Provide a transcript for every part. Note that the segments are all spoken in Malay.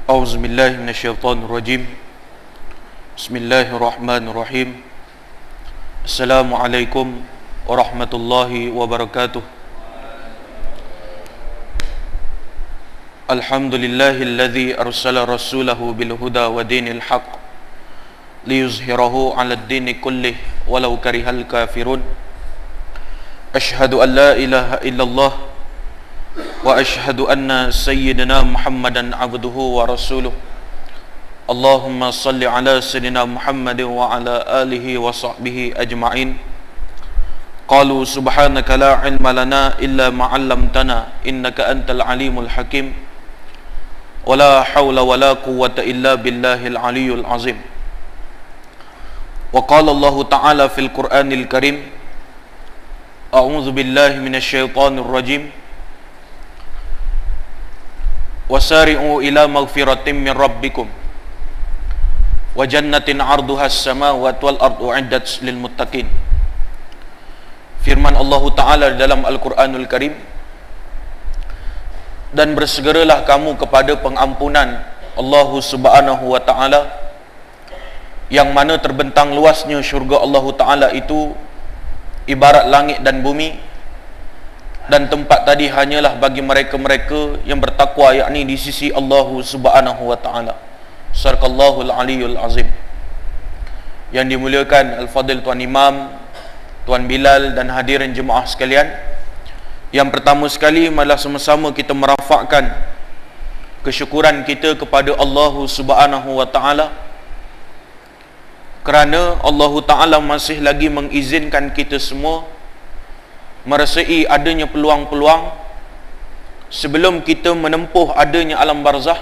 A'udzu billahi minasyaitonir rajim. Bismillahirrahmanirrahim. Assalamualaikum warahmatullahi wabarakatuh. Alhamdulillahilladzi arsala rasulahu bil huda wa dinil haqq liyuzhirahu 'alad dini kullih walau karihal kafirun. Asyhadu an la ilaha illallah wa asyhadu anna sayyidina Muhammadan abduhu wa rasuluh. Allahumma salli ala sayyidina Muhammadin wa ala alihi wa sahbihi ajma'in. Qalu subhanaka la ilma lana illa ma 'allamtana innaka antal alimul hakim. Wala haula wala quwwata illa billahil aliyyil azim. Wa qala Allah ta'ala fil Qur'anil Karim, a'udzu billahi minasyaitonir rajim. Wasari'u ila maghfiratin min rabbikum wa jannatin 'arduha as-samawati wal ardu 'iddat lil muttaqin. Firman Allah Ta'ala dalam Al-Quranul Karim, dan bersegeralah kamu kepada pengampunan Allah Subhanahu wa Ta'ala, yang mana terbentang luasnya syurga Allah Ta'ala itu ibarat langit dan bumi, dan tempat tadi hanyalah bagi mereka-mereka yang bertakwa, yakni di sisi Allah Subhanahu wa Ta'ala. Sadaqallahul Aliyyul Azim. Yang dimuliakan Al-Fadil Tuan Imam, Tuan Bilal dan hadirin jemaah sekalian, yang pertama sekali marilah sama-sama kita merafakkan kesyukuran kita kepada Allah Subhanahu wa Ta'ala, kerana Allah Ta'ala masih lagi mengizinkan kita semua merasai adanya peluang-peluang sebelum kita menempuh adanya alam barzah.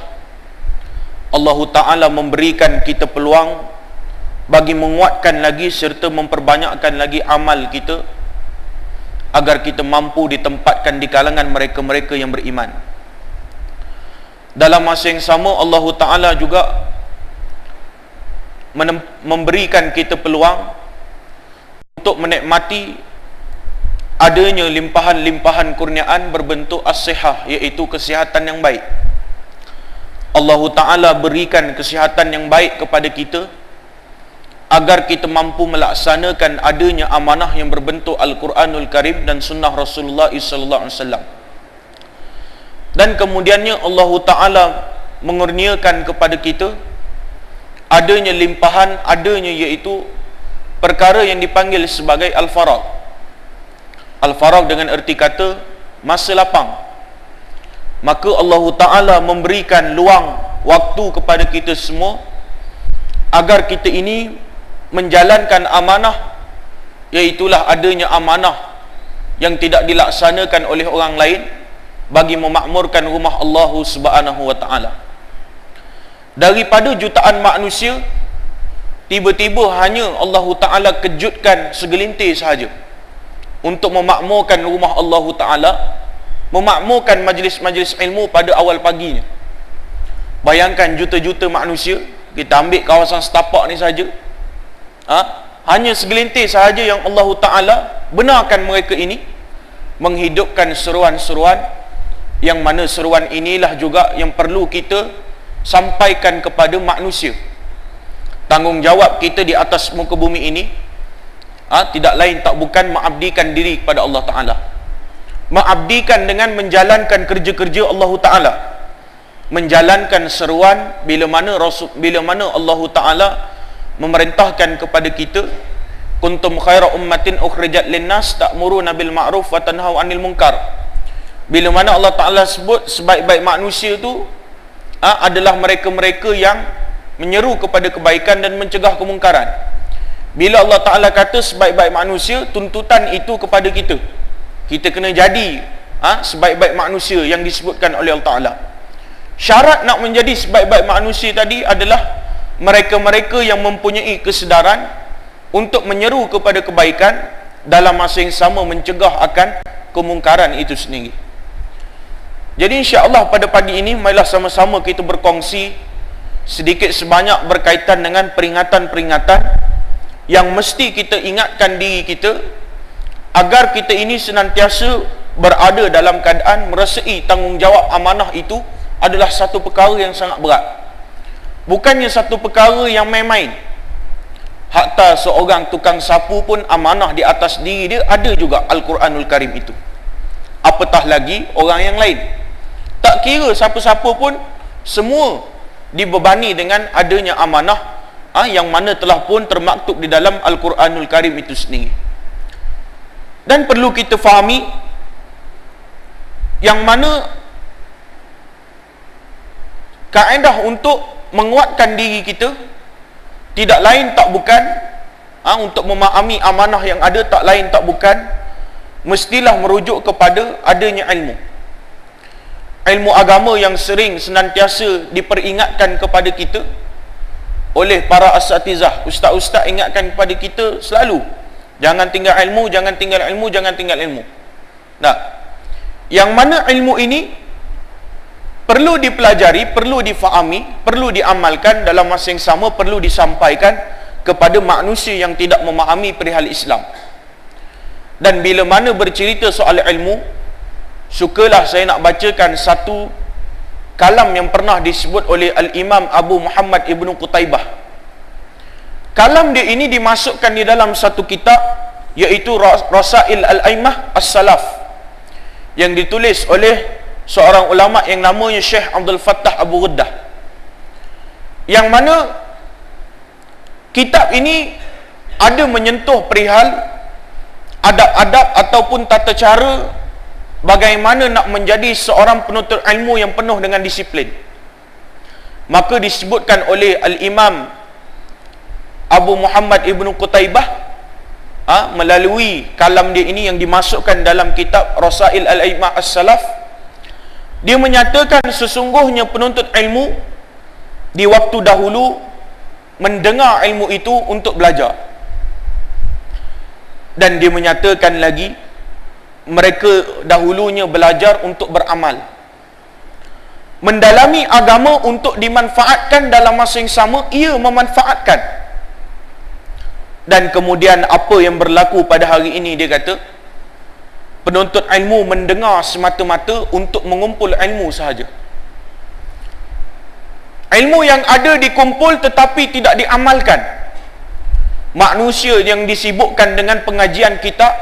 Allah Ta'ala memberikan kita peluang bagi menguatkan lagi serta memperbanyakkan lagi amal kita, agar kita mampu ditempatkan di kalangan mereka-mereka yang beriman. Dalam masa yang sama, Allah Ta'ala juga memberikan kita peluang untuk menikmati adanya limpahan-limpahan kurniaan berbentuk as-sihah, iaitu kesihatan yang baik. Allah Ta'ala berikan kesihatan yang baik kepada kita agar kita mampu melaksanakan adanya amanah yang berbentuk Al-Quranul Karim dan sunnah Rasulullah SAW. Dan kemudiannya Allah Ta'ala mengurniakan kepada kita adanya limpahan, adanya iaitu perkara yang dipanggil sebagai Al-Faragh. Al-Faragh dengan erti kata masa lapang. Maka Allah Ta'ala memberikan luang waktu kepada kita semua agar kita ini menjalankan amanah, iaitulah adanya amanah yang tidak dilaksanakan oleh orang lain bagi memakmurkan rumah Allah Subhanahu wa Ta'ala. Daripada jutaan manusia, tiba-tiba hanya Allah Ta'ala kejutkan segelintir sahaja untuk memakmurkan rumah Allah Ta'ala, memakmurkan majlis-majlis ilmu pada awal paginya. Bayangkan juta-juta manusia, kita ambil kawasan setapak ni saja, hanya segelintir sahaja yang Allah Ta'ala benarkan mereka ini menghidupkan seruan-seruan, yang mana seruan inilah juga yang perlu kita sampaikan kepada manusia. Tanggungjawab kita di atas muka bumi ini tidak lain tak bukan mengabdikan diri kepada Allah Ta'ala, mengabdikan dengan menjalankan kerja-kerja Allah Ta'ala, menjalankan seruan bila mana Allah Ta'ala memerintahkan kepada kita, kuntum khaira ummatin ukhrijat linnas ta'muruna bil ma'ruf wa tanhaw 'anil munkar. Bila mana Allah Ta'ala sebut sebaik-baik manusia tu adalah mereka-mereka yang menyeru kepada kebaikan dan mencegah kemungkaran. Bila Allah Ta'ala kata sebaik-baik manusia, tuntutan itu kepada kita, kita kena jadi sebaik-baik manusia yang disebutkan oleh Allah Ta'ala. Syarat nak menjadi sebaik-baik manusia tadi adalah mereka-mereka yang mempunyai kesedaran untuk menyeru kepada kebaikan, dalam masa yang sama mencegah akan kemungkaran itu sendiri. Jadi insya-Allah pada pagi ini marilah sama-sama kita berkongsi sedikit sebanyak berkaitan dengan peringatan-peringatan yang mesti kita ingatkan diri kita agar kita ini senantiasa berada dalam keadaan merasai tanggungjawab amanah itu adalah satu perkara yang sangat berat. Bukannya satu perkara yang main-main. Hatta seorang tukang sapu pun amanah di atas diri dia, ada juga Al-Quranul Karim itu. Apatah lagi orang yang lain. Tak kira siapa-siapa pun, semua dibebani dengan adanya amanah yang mana telah pun termaktub di dalam Al-Quranul Karim itu sendiri. Dan perlu kita fahami yang mana kaedah untuk menguatkan diri kita tidak lain tak bukan untuk memahami amanah yang ada, tak lain tak bukan mestilah merujuk kepada adanya ilmu agama yang sering senantiasa diperingatkan kepada kita oleh para asatizah. Ustaz-ustaz ingatkan kepada kita selalu, jangan tinggal ilmu, jangan tinggal ilmu, jangan tinggal ilmu. Nah, yang mana ilmu ini perlu dipelajari, perlu difahami, perlu diamalkan, dalam masa yang sama perlu disampaikan kepada manusia yang tidak memahami perihal Islam. Dan bila mana bercerita soal ilmu, sukalah saya nak bacakan satu kalam yang pernah disebut oleh Al-Imam Abu Muhammad Ibn Qutaibah. Kalam dia ini dimasukkan di dalam satu kitab, iaitu Rasail Al-Aimah As-Salaf, yang ditulis oleh seorang ulama yang namanya Syekh Abdul Fattah Abu Ghuddah, yang mana kitab ini ada menyentuh perihal adab-adab ataupun tata cara bagaimana nak menjadi seorang penuntut ilmu yang penuh dengan disiplin. Maka disebutkan oleh Al-Imam Abu Muhammad Ibn Qutaibah melalui kalam dia ini yang dimasukkan dalam kitab Rasail Al-Aimah As-Salaf. Dia menyatakan sesungguhnya penuntut ilmu di waktu dahulu mendengar ilmu itu untuk belajar. Dan dia menyatakan lagi, mereka dahulunya belajar untuk beramal. Mendalami agama untuk dimanfaatkan, dalam masa yang sama ia memanfaatkan. Dan kemudian apa yang berlaku pada hari ini, dia kata penuntut ilmu mendengar semata-mata untuk mengumpul ilmu sahaja. Ilmu yang ada dikumpul tetapi tidak diamalkan. Manusia yang disibukkan dengan pengajian kitab,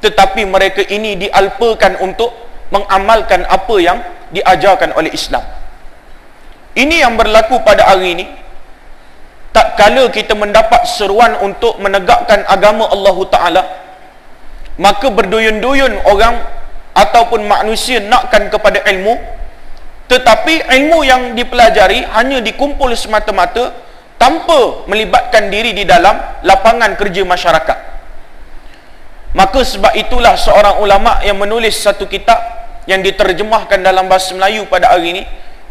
tetapi mereka ini dialpakan untuk mengamalkan apa yang diajarkan oleh Islam. Ini yang berlaku pada hari ini. Tak kala kita mendapat seruan untuk menegakkan agama Allah Ta'ala, maka berduyun-duyun orang ataupun manusia nakkan kepada ilmu, tetapi ilmu yang dipelajari hanya dikumpul semata-mata tanpa melibatkan diri di dalam lapangan kerja masyarakat. Maka sebab itulah seorang ulama yang menulis satu kitab yang diterjemahkan dalam bahasa Melayu pada hari ini,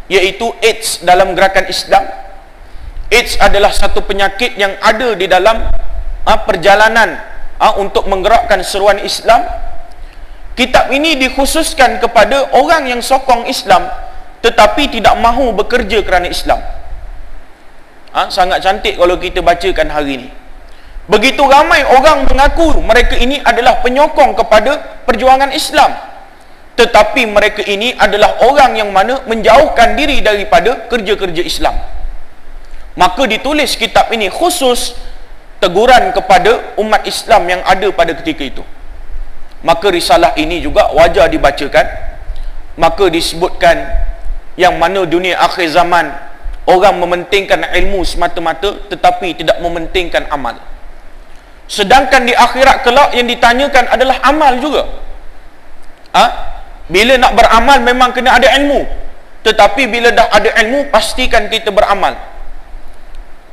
iaitu AIDS dalam gerakan Islam. AIDS adalah satu penyakit yang ada di dalam perjalanan untuk menggerakkan seruan Islam. Kitab ini dikhususkan kepada orang yang sokong Islam tetapi tidak mahu bekerja kerana Islam. Sangat cantik kalau kita bacakan hari ini. Begitu ramai orang mengaku mereka ini adalah penyokong kepada perjuangan Islam, tetapi mereka ini adalah orang yang mana menjauhkan diri daripada kerja-kerja Islam. Maka ditulis kitab ini khusus teguran kepada umat Islam yang ada pada ketika itu. Maka risalah ini juga wajar dibacakan. Maka disebutkan yang mana dunia akhir zaman orang mementingkan ilmu semata-mata tetapi tidak mementingkan amal. Sedangkan di akhirat kelak yang ditanyakan adalah amal juga. Bila nak beramal memang kena ada ilmu, tetapi bila dah ada ilmu pastikan kita beramal.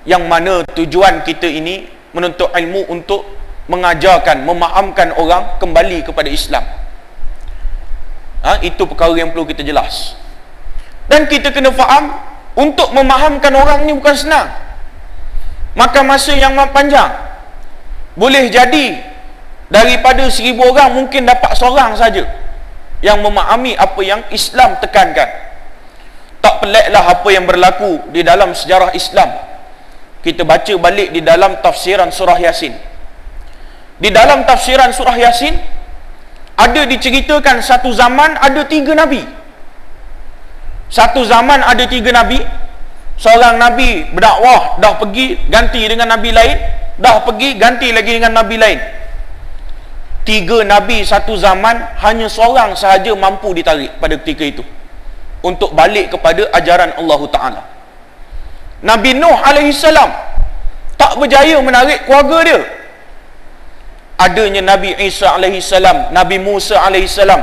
Yang mana tujuan kita ini menuntut ilmu untuk mengajarkan, memahamkan orang kembali kepada Islam. Itu perkara yang perlu kita jelas. Dan kita kena faham, untuk memahamkan orang ni bukan senang. Makan masa yang panjang. Boleh jadi daripada 1000 orang mungkin dapat seorang saja yang memahami apa yang Islam tekankan. Tak peliklah apa yang berlaku di dalam sejarah Islam. Kita baca balik di dalam tafsiran surah Yasin. Di dalam tafsiran surah Yasin ada diceritakan satu zaman ada 3 nabi. Satu zaman ada 3 nabi. Seorang Nabi berdakwah, dah pergi ganti dengan Nabi lain, dah pergi ganti lagi dengan Nabi lain. 3 Nabi satu zaman, hanya seorang sahaja mampu ditarik pada ketika itu untuk balik kepada ajaran Allah Ta'ala. Nabi Nuh alaihissalam tak berjaya menarik keluarga dia. Adanya Nabi Isa alaihissalam, Nabi Musa alaihissalam,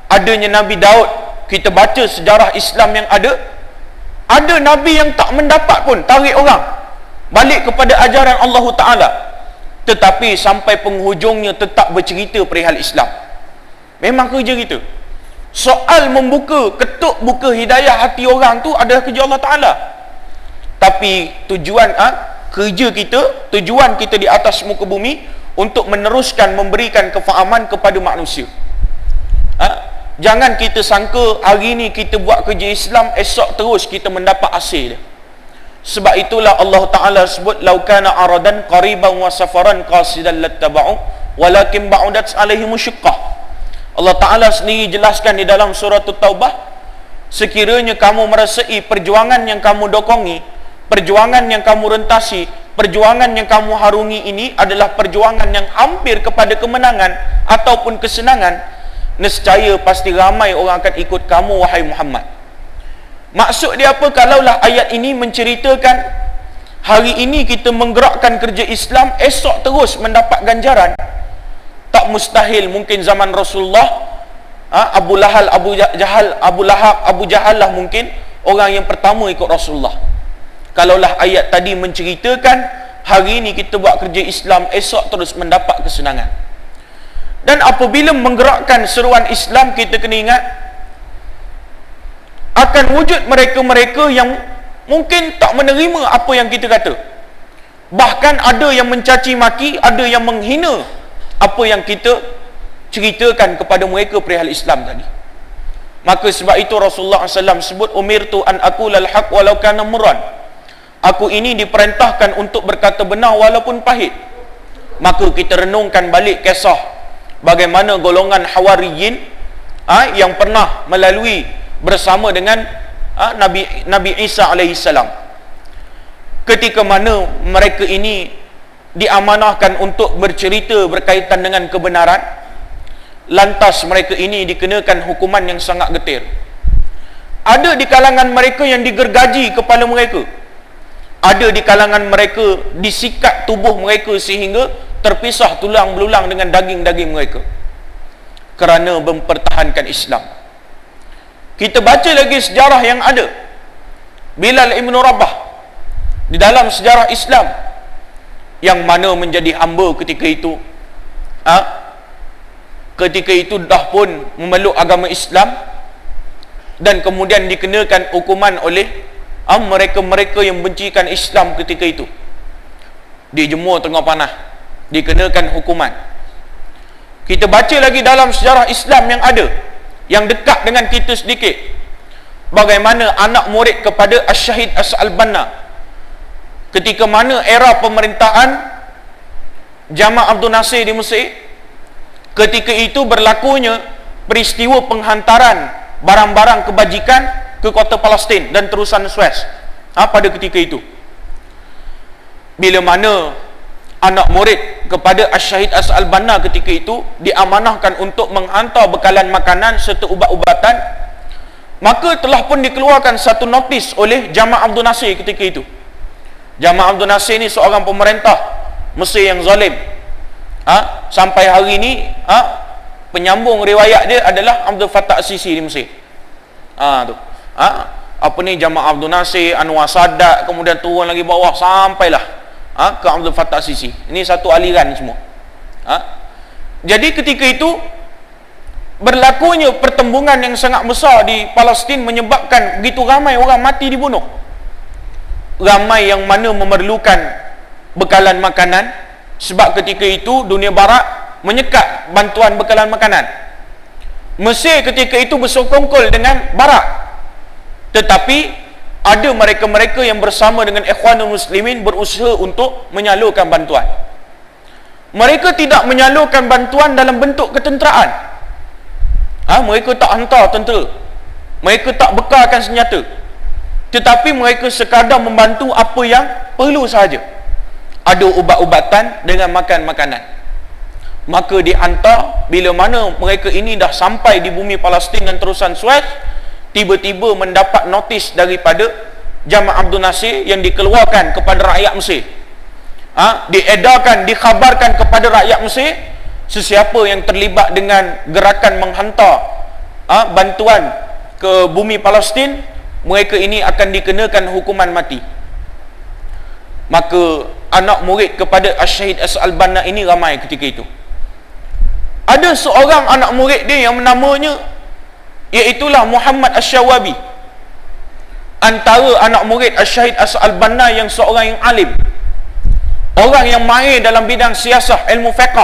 adanya Nabi Daud. Kita baca sejarah Islam yang ada Nabi yang tak mendapat pun tarik orang balik kepada ajaran Allah Ta'ala, tetapi sampai penghujungnya tetap bercerita perihal Islam. Memang kerja kita. Soal membuka, ketuk buka hidayah hati orang tu adalah kerja Allah Ta'ala. Tapi tujuan kerja kita, tujuan kita di atas muka bumi untuk meneruskan, memberikan kefahaman kepada manusia. Jangan kita sangka hari ni kita buat kerja Islam, esok terus kita mendapat hasil dia. Sebab itulah Allah Ta'ala sebut, "Lau kana aradan qariban wa safaran qasidan lattaba'u walakin ba'udat alaihim syiqqah." Allah Ta'ala sendiri jelaskan di dalam surah At-Taubah, sekiranya kamu merasai perjuangan yang kamu dokongi, perjuangan yang kamu rentasi, perjuangan yang kamu harungi ini adalah perjuangan yang hampir kepada kemenangan ataupun kesenangan, nescaya pasti ramai orang akan ikut kamu, wahai Muhammad. Maksud dia apa? Kalaulah ayat ini menceritakan hari ini kita menggerakkan kerja Islam, esok terus mendapat ganjaran, tak mustahil mungkin zaman Rasulullah, Abu Lahab, Abu Jahal lah mungkin orang yang pertama ikut Rasulullah. Kalaulah ayat tadi menceritakan hari ini kita buat kerja Islam, esok terus mendapat kesenangan. Dan apabila menggerakkan seruan Islam, kita kena ingat akan wujud mereka-mereka yang mungkin tak menerima apa yang kita kata. Bahkan ada yang mencaci maki, ada yang menghina apa yang kita ceritakan kepada mereka perihal Islam tadi. Maka sebab itu Rasulullah SAW sebut, "Umirtu an aqulal haq walau kana murran." Aku ini diperintahkan untuk berkata benar walaupun pahit. Maka kita renungkan balik kisah bagaimana golongan Hawariyin yang pernah melalui bersama dengan Nabi Isa alaihissalam. Ketika mana mereka ini diamanahkan untuk bercerita berkaitan dengan kebenaran, lantas mereka ini dikenakan hukuman yang sangat getir. Ada di kalangan mereka yang digergaji kepala mereka, ada di kalangan mereka disikat tubuh mereka sehingga terpisah tulang belulang dengan daging-daging mereka kerana mempertahankan Islam. Kita baca lagi sejarah yang ada. Bilal ibn Rabah di dalam sejarah Islam, yang mana menjadi hamba ketika itu, ketika itu dah pun memeluk agama Islam, dan kemudian dikenakan hukuman oleh mereka-mereka yang bencikan Islam ketika itu. Dijemur tengah panah, dikenakan hukuman. Kita baca lagi dalam sejarah Islam yang ada, yang dekat dengan kita sedikit, bagaimana anak murid kepada Asy-Syahid As-Albana, ketika mana era pemerintahan Jamal Abdul Nasir di Mesir, ketika itu berlakunya peristiwa penghantaran barang-barang kebajikan ke kota Palestin dan terusan Suez pada ketika itu. Bila mana anak murid kepada Asy-Syahid As-Albana ketika itu diamanahkan untuk menghantar bekalan makanan serta ubat-ubatan, maka telah pun dikeluarkan satu notis oleh Jamal Abdul Nasir ketika itu. Jamal Abdul Nasir ni seorang pemerintah Mesir yang zalim. Sampai hari ini penyambung riwayat dia adalah Abdul Fattah As-Sisi di Mesir. Apa ni, Jamal Abdul Nasir, Anwar Sadat, kemudian turun lagi bawah sampailah ke Abdul Fattah As-Sisi. Ini satu aliran semua. Jadi ketika itu berlakunya pertembungan yang sangat besar di Palestin, menyebabkan begitu ramai orang mati dibunuh. Ramai yang mana memerlukan bekalan makanan, sebab ketika itu dunia barat menyekat bantuan bekalan makanan. Mesir ketika itu bersekongkol dengan barat, tetapi ada mereka-mereka yang bersama dengan Ikhwanul Muslimin berusaha untuk menyalurkan bantuan. Mereka tidak menyalurkan bantuan dalam bentuk ketenteraan. Mereka tak hantar tentera, mereka tak bekalkan senjata, tetapi mereka sekadar membantu apa yang perlu sahaja. Ada ubat-ubatan dengan makan makanan. Maka dihantar, bila mana mereka ini dah sampai di bumi Palestin dan terusan Suez, tiba-tiba mendapat notis daripada Jamal Abdul Nasir yang dikeluarkan kepada rakyat Mesir. Diedarkan, dikhabarkan kepada rakyat Mesir, sesiapa yang terlibat dengan gerakan menghantar bantuan ke bumi Palestin, mereka ini akan dikenakan hukuman mati. Maka anak murid kepada Syahid Al-Banna ini ramai ketika itu. Ada seorang anak murid dia yang namanya iaitulah Muhammad Asy-Syawabi, antara anak murid Syahid Al-Banna yang seorang yang alim, orang yang mahir dalam bidang siasah, ilmu fiqh,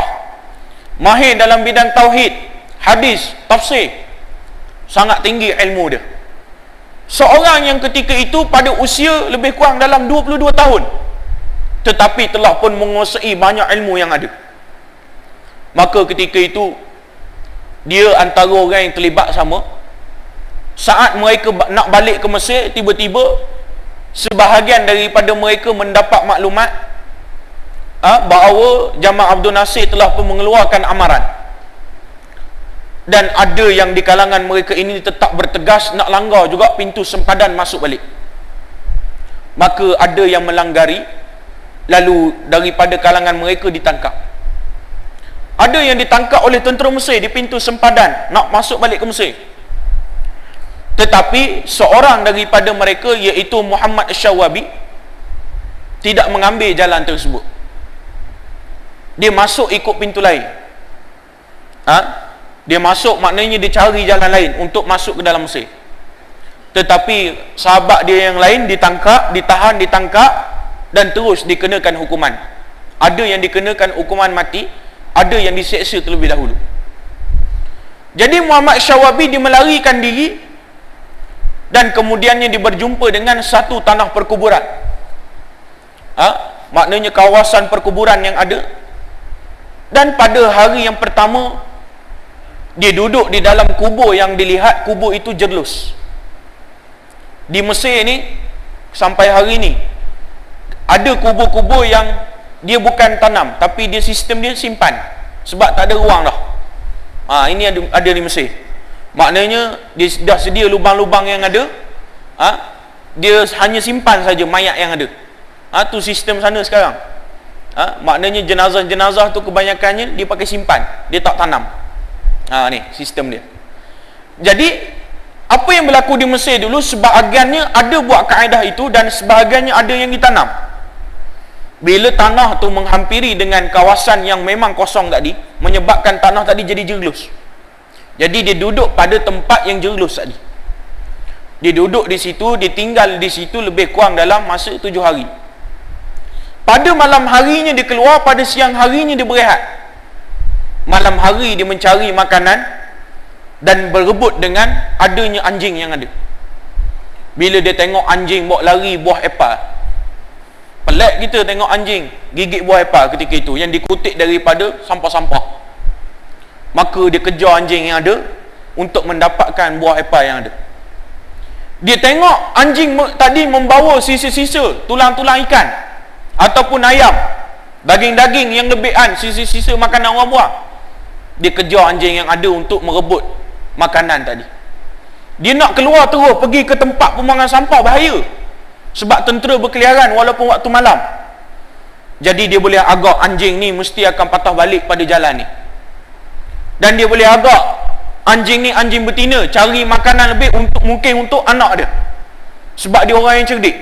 mahir dalam bidang tauhid, hadis, tafsir, sangat tinggi ilmu dia. Seorang yang ketika itu pada usia lebih kurang dalam 22 tahun, tetapi telah pun menguasai banyak ilmu yang ada. Maka ketika itu dia antara orang yang terlibat sama. Saat mereka nak balik ke Mesir, tiba-tiba sebahagian daripada mereka mendapat maklumat bahawa Jamal Abdul Nasir telah pun mengeluarkan amaran, dan ada yang di kalangan mereka ini tetap bertegas nak langgar juga pintu sempadan masuk balik. Maka ada yang melanggari, lalu daripada kalangan mereka ditangkap. Ada yang ditangkap oleh tentera Mesir di pintu sempadan nak masuk balik ke Mesir. Tetapi seorang daripada mereka, iaitu Muhammad Asy-Syawabi, tidak mengambil jalan tersebut. Dia masuk ikut pintu lain. Dia masuk, maknanya dia cari jalan lain untuk masuk ke dalam Mesir. Tetapi sahabat dia yang lain ditangkap, ditahan, ditangkap, dan terus dikenakan hukuman. Ada yang dikenakan hukuman mati, ada yang diseksa terlebih dahulu. Jadi Muhammad Asy-Syawabi dia melarikan diri, dan kemudiannya dia berjumpa dengan satu tanah perkuburan. Maknanya kawasan perkuburan yang ada. Dan pada hari yang pertama, dia duduk di dalam kubur yang dilihat kubur itu jerlus. Di Mesir ni sampai hari ni ada kubur-kubur yang dia bukan tanam, tapi dia sistem dia simpan, sebab tak ada ruang dah. Ini ada di Mesir. Maknanya dia dah sedia lubang-lubang yang ada, dia hanya simpan saja mayat yang ada. Tu sistem sana sekarang. Maknanya jenazah-jenazah tu kebanyakannya dia pakai simpan, dia tak tanam. Ni sistem dia. Jadi apa yang berlaku di Mesir dulu, sebahagiannya ada buat kaedah itu, dan sebahagiannya ada yang ditanam. Bila tanah tu menghampiri dengan kawasan yang memang kosong tadi, menyebabkan tanah tadi jadi jerlus. Jadi dia duduk pada tempat yang jerlus tadi. Dia duduk di situ, dia tinggal di situ lebih kurang dalam masa 7 hari. Pada malam harinya dia keluar, pada siang harinya dia berehat. Malam hari dia mencari makanan dan berebut dengan adanya anjing yang ada. Bila dia tengok anjing bawa lari buah apple, pelik kita tengok anjing gigit buah apple ketika itu yang dikutip daripada sampah-sampah. Maka dia kejar anjing yang ada untuk mendapatkan buah apple yang ada. Dia tengok anjing tadi membawa sisa-sisa tulang-tulang ikan ataupun ayam, daging-daging yang lebihan, sisa-sisa makanan orang buang. Dia kejar anjing yang ada untuk merebut makanan tadi. Dia nak keluar terus pergi ke tempat pembuangan sampah, bahaya, sebab tentera berkeliaran walaupun waktu malam. Jadi dia boleh agak anjing ni mesti akan patah balik pada jalan ni, dan dia boleh agak anjing ni anjing betina cari makanan lebih mungkin untuk anak dia, sebab dia orang yang cerdik.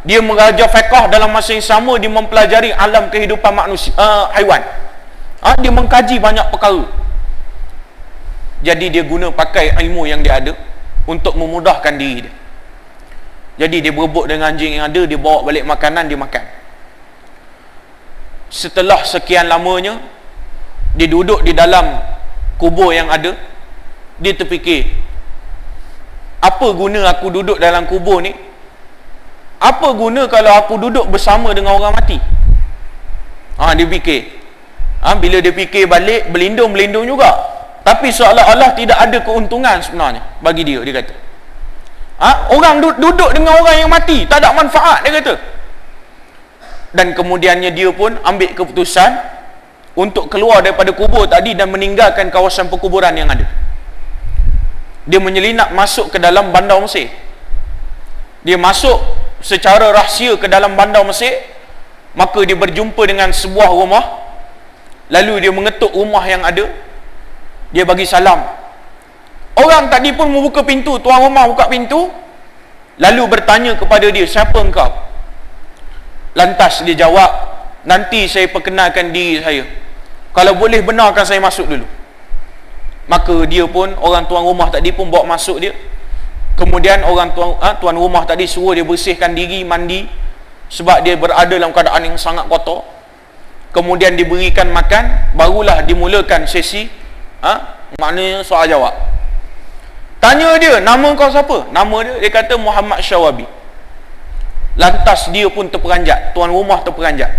Dia mengajar fiqh, dalam masa yang sama dia mempelajari alam kehidupan manusia, haiwan. Dia mengkaji banyak perkara. Jadi dia guna pakai ilmu yang dia ada untuk memudahkan diri dia. Jadi dia berebut dengan anjing yang ada, dia bawa balik makanan, dia makan. Setelah sekian lamanya dia duduk di dalam kubur yang ada, dia terfikir, apa guna aku duduk dalam kubur ni? Apa guna kalau aku duduk bersama dengan orang mati? Dia fikir. Bila dia fikir balik, berlindung juga, tapi seolah-olah tidak ada keuntungan sebenarnya bagi dia, dia kata. Orang duduk dengan orang yang mati, tak ada manfaat, dia kata. Dan kemudiannya dia pun ambil keputusan untuk keluar daripada kubur tadi dan meninggalkan kawasan perkuburan yang ada. Dia menyelinap masuk ke dalam bandar Mesir. Dia masuk secara rahsia ke dalam bandar Mesir, maka dia berjumpa dengan sebuah rumah. Lalu dia mengetuk rumah yang ada, dia bagi salam. Orang tadi pun membuka pintu, tuan rumah buka pintu, lalu bertanya kepada dia, siapa engkau? Lantas dia jawab, nanti saya perkenalkan diri saya, kalau boleh benarkan saya masuk dulu. Maka dia pun, orang tuan rumah tadi pun bawa masuk dia. Kemudian orang tuan rumah tadi suruh dia bersihkan diri, mandi, sebab dia berada dalam keadaan yang sangat kotor. Kemudian diberikan makan, barulah dimulakan sesi maknanya soal jawab. Tanya dia, nama kau siapa? Nama dia kata Muhammad Syawabi. Lantas dia pun terperanjat, tuan rumah terperanjat.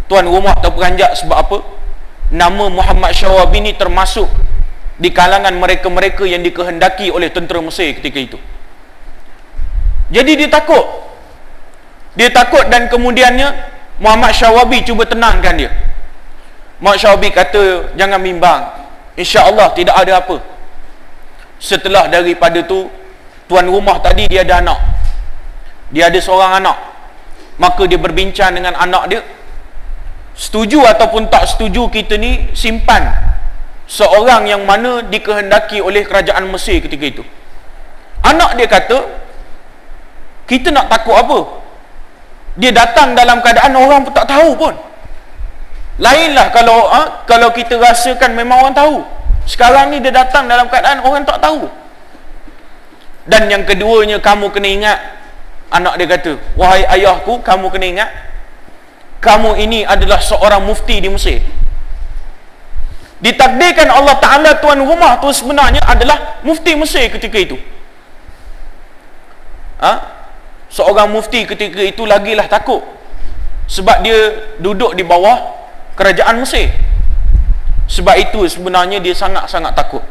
Tuan rumah terperanjat sebab apa? Nama Muhammad Syawabi ni termasuk di kalangan mereka-mereka yang dikehendaki oleh tentera Mesir ketika itu. Jadi dia takut. Dia takut dan kemudiannya Muhammad Syawabi cuba tenangkan dia. Muhammad Syawabi kata, jangan bimbang, insya-Allah tidak ada apa. Setelah daripada tu, tuan rumah tadi dia ada anak. Dia ada seorang anak. Maka dia berbincang dengan anak dia. Setuju ataupun tak setuju, kita ni simpan seorang yang mana dikehendaki oleh kerajaan Mesir ketika itu. Anak dia kata, kita nak takut apa? Dia datang dalam keadaan orang pun tak tahu pun. Lainlah kalau kita rasakan memang orang tahu. Sekarang ni dia datang dalam keadaan orang tak tahu. Dan yang keduanya, kamu kena ingat, anak dia kata, wahai ayahku, kamu kena ingat, kamu ini adalah seorang mufti di Mesir. Ditakdirkan Allah Ta'ala tuan rumah tu sebenarnya adalah mufti Mesir ketika itu. Seorang mufti ketika itu lagilah takut, sebab dia duduk di bawah kerajaan Mesir. Sebab itu sebenarnya dia sangat-sangat takut.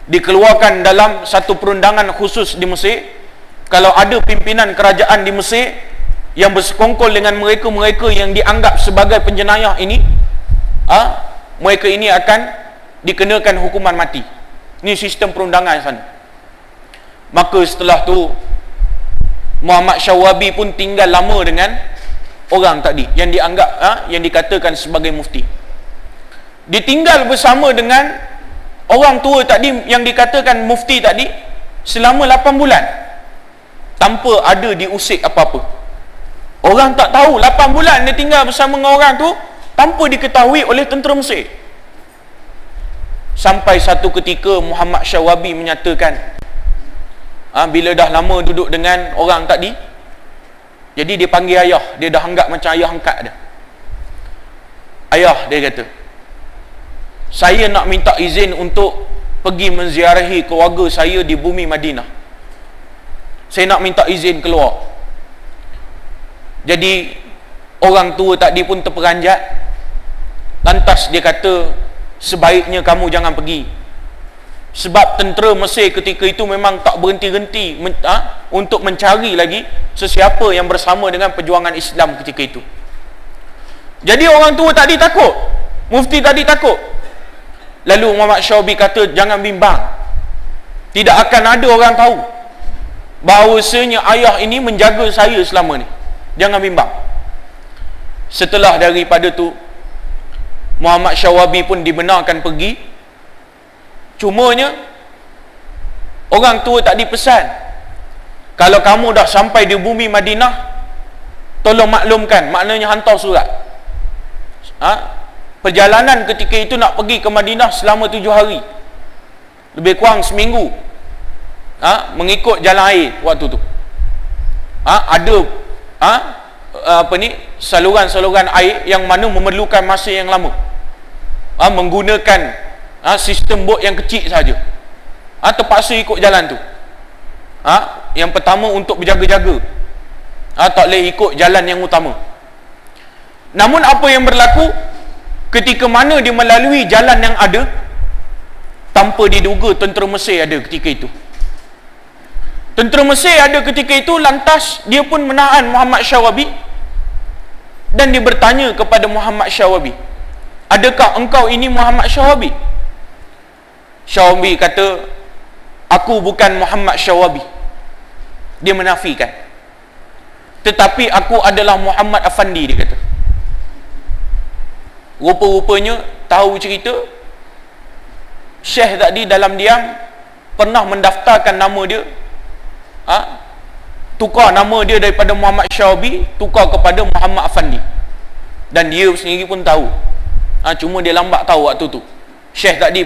Dikeluarkan dalam satu perundangan khusus di Mesir, kalau ada pimpinan kerajaan di Mesir yang bersekongkol dengan mereka-mereka yang dianggap sebagai penjenayah ini, mereka ini akan dikenakan hukuman mati. Ini sistem perundangan sana. Maka setelah tu Muhammad Syawabi pun tinggal lama dengan orang tadi yang dianggap yang dikatakan sebagai mufti. Ditinggal bersama dengan orang tua tadi yang dikatakan mufti tadi selama 8 bulan tanpa ada diusik apa-apa. Orang tak tahu 8 bulan dia tinggal bersama dengan orang tu tanpa diketahui oleh tentera Mesir. Sampai satu ketika Muhammad Syawabi menyatakan, bila dah lama duduk dengan orang tadi, jadi dia panggil ayah. Dia dah anggap macam ayah angkat dia. Ayah, dia kata, saya nak minta izin untuk pergi menziarahi keluarga saya di bumi Madinah. Saya nak minta izin keluar. Jadi orang tua tadi pun terperanjat. Lantas dia kata, sebaiknya kamu jangan pergi, sebab tentera Mesir ketika itu memang tak berhenti-henti untuk mencari lagi sesiapa yang bersama dengan perjuangan Islam ketika itu. Jadi orang tua tadi takut, mufti tadi takut. Lalu Muhammad Syawabi kata, jangan bimbang, tidak akan ada orang tahu bahawasanya ayah ini menjaga saya selama ni. Jangan bimbang. Setelah daripada tu, Muhammad Syawabi pun dibenarkan pergi. Cumanya orang tua tak dipesan, kalau kamu dah sampai di bumi Madinah, tolong maklumkan, maknanya hantar surat. Perjalanan ketika itu nak pergi ke Madinah selama 7 hari, lebih kurang seminggu, mengikut jalan air waktu tu. Ada saluran-saluran air yang mana memerlukan masa yang lama, menggunakan sistem bot yang kecil saja. Terpaksa ikut jalan tu. Yang pertama untuk berjaga-jaga, tak boleh ikut jalan yang utama. Namun apa yang berlaku ketika mana dia melalui jalan yang ada, tanpa diduga tentera Mesir ada ketika itu. Tentera Mesir ada ketika itu, lantas dia pun menahan Muhammad Syawabi dan dia bertanya kepada Muhammad Syawabi, adakah engkau ini Muhammad Syawabi? Syawabi kata, aku bukan Muhammad Syawabi. Dia menafikan. Tetapi aku adalah Muhammad Afandi, dia kata. Rupa-rupanya tahu cerita, Syekh tadi dalam diam pernah mendaftarkan nama dia, tukar nama dia daripada Muhammad Syawabi, tukar kepada Muhammad Afandi. Dan dia sendiri pun tahu, cuma dia lambat tahu waktu tu. Syekh tadi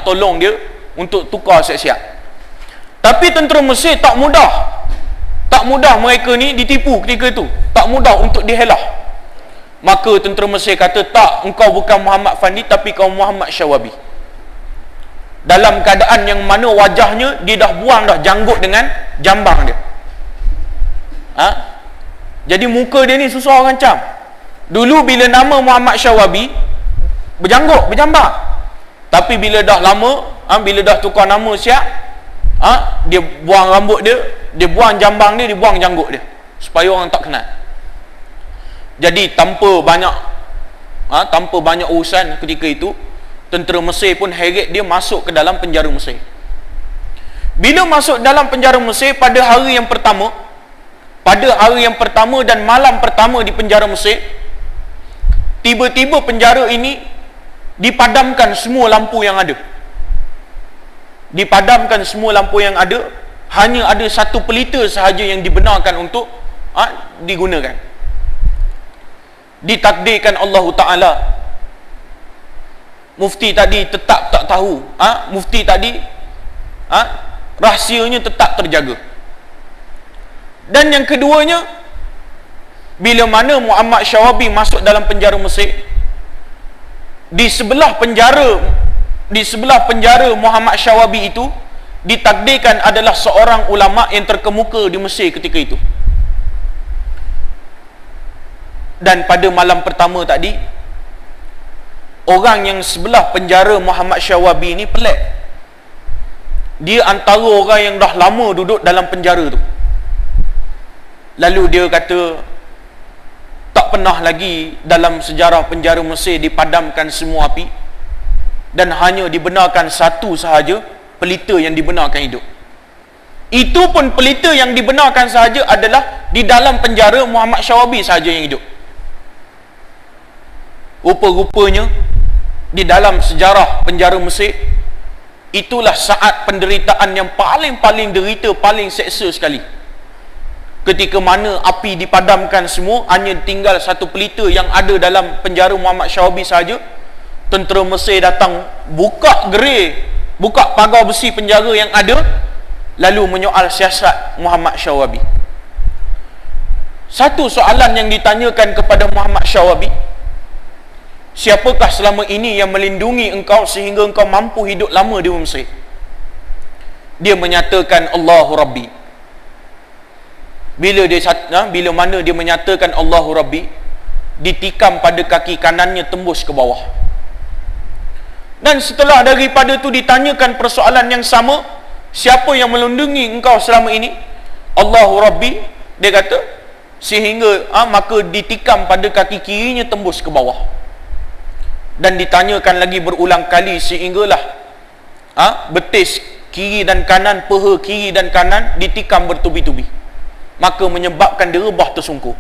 tolong dia untuk tukar siap-siap. Tapi tentera Mesir tak mudah mereka ni ditipu ketika itu, tak mudah untuk dihelah. Maka tentera Mesir kata, tak, engkau bukan Muhammad Afandi, tapi kau Muhammad Syawabi. Dalam keadaan yang mana wajahnya dia dah buang dah janggut dengan jambang dia. Jadi muka dia ni susah orang cam. Dulu bila nama Muhammad Syawabi berjanggut, berjambang. Tapi bila dah lama, bila dah tukar nama siap, dia buang rambut dia, dia buang jambang dia, dia buang janggut dia, supaya orang tak kenal. Jadi tanpa banyak urusan ketika itu, tentera Mesir pun heret dia masuk ke dalam penjara Mesir. Bila masuk dalam penjara Mesir pada hari yang pertama dan malam pertama di penjara Mesir, tiba-tiba penjara ini dipadamkan semua lampu yang ada. Dipadamkan semua lampu yang ada, hanya ada satu pelita sahaja yang dibenarkan untuk digunakan. Ditakdirkan Allah Ta'ala, mufti tadi tetap tak tahu, mufti tadi rahsianya tetap terjaga. Dan yang keduanya, bila mana Muhammad Syawabi masuk dalam penjara Mesir, di sebelah penjara Muhammad Syawabi itu ditakdirkan adalah seorang ulama yang terkemuka di Mesir ketika itu. Dan pada malam pertama tadi, orang yang sebelah penjara Muhammad Syawabi ni pelik. Dia antara orang yang dah lama duduk dalam penjara tu. Lalu dia kata, tak pernah lagi dalam sejarah penjara Mesir dipadamkan semua api, dan hanya dibenarkan satu sahaja pelita yang dibenarkan hidup. Itu pun pelita yang dibenarkan sahaja adalah di dalam penjara Muhammad Syawabi sahaja yang hidup. Rupa-rupanya di dalam sejarah penjara Mesir, itulah saat penderitaan yang paling derita, paling seksa sekali. Ketika mana api dipadamkan semua, hanya tinggal satu pelita yang ada dalam penjara Muhammad Syawabi sahaja. Tentera Mesir datang, buka pagar besi penjara yang ada, lalu menyoal siasat Muhammad Syawabi. Satu soalan yang ditanyakan kepada Muhammad Syawabi, siapakah selama ini yang melindungi engkau sehingga engkau mampu hidup lama di Mesir? Dia menyatakan, Allahu Rabbi. Bila mana dia menyatakan Allahu Rabbi, ditikam pada kaki kanannya tembus ke bawah. Dan setelah daripada itu ditanyakan persoalan yang sama, siapa yang melindungi engkau selama ini? Allahu Rabbi, dia kata, sehingga maka ditikam pada kaki kirinya tembus ke bawah. Dan ditanyakan lagi berulang kali sehinggalah betis kiri dan kanan, paha kiri dan kanan ditikam bertubi-tubi, maka menyebabkan dia rebah tersungkur.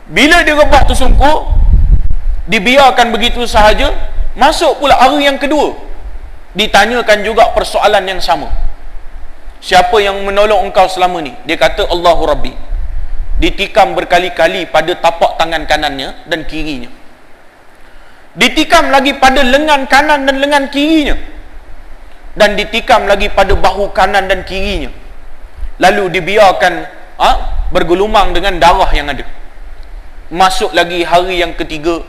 Bila dia rebah tersungkur, dibiarkan begitu sahaja. Masuk pula hari yang kedua, ditanyakan juga persoalan yang sama. Siapa yang menolong engkau selama ni? Dia kata, Allahu Rabbi. Ditikam berkali-kali pada tapak tangan kanannya dan kirinya. Ditikam lagi pada lengan kanan dan lengan kirinya, dan ditikam lagi pada bahu kanan dan kirinya. Lalu dibiarkan bergelumang dengan darah yang ada. Masuk lagi hari yang ketiga,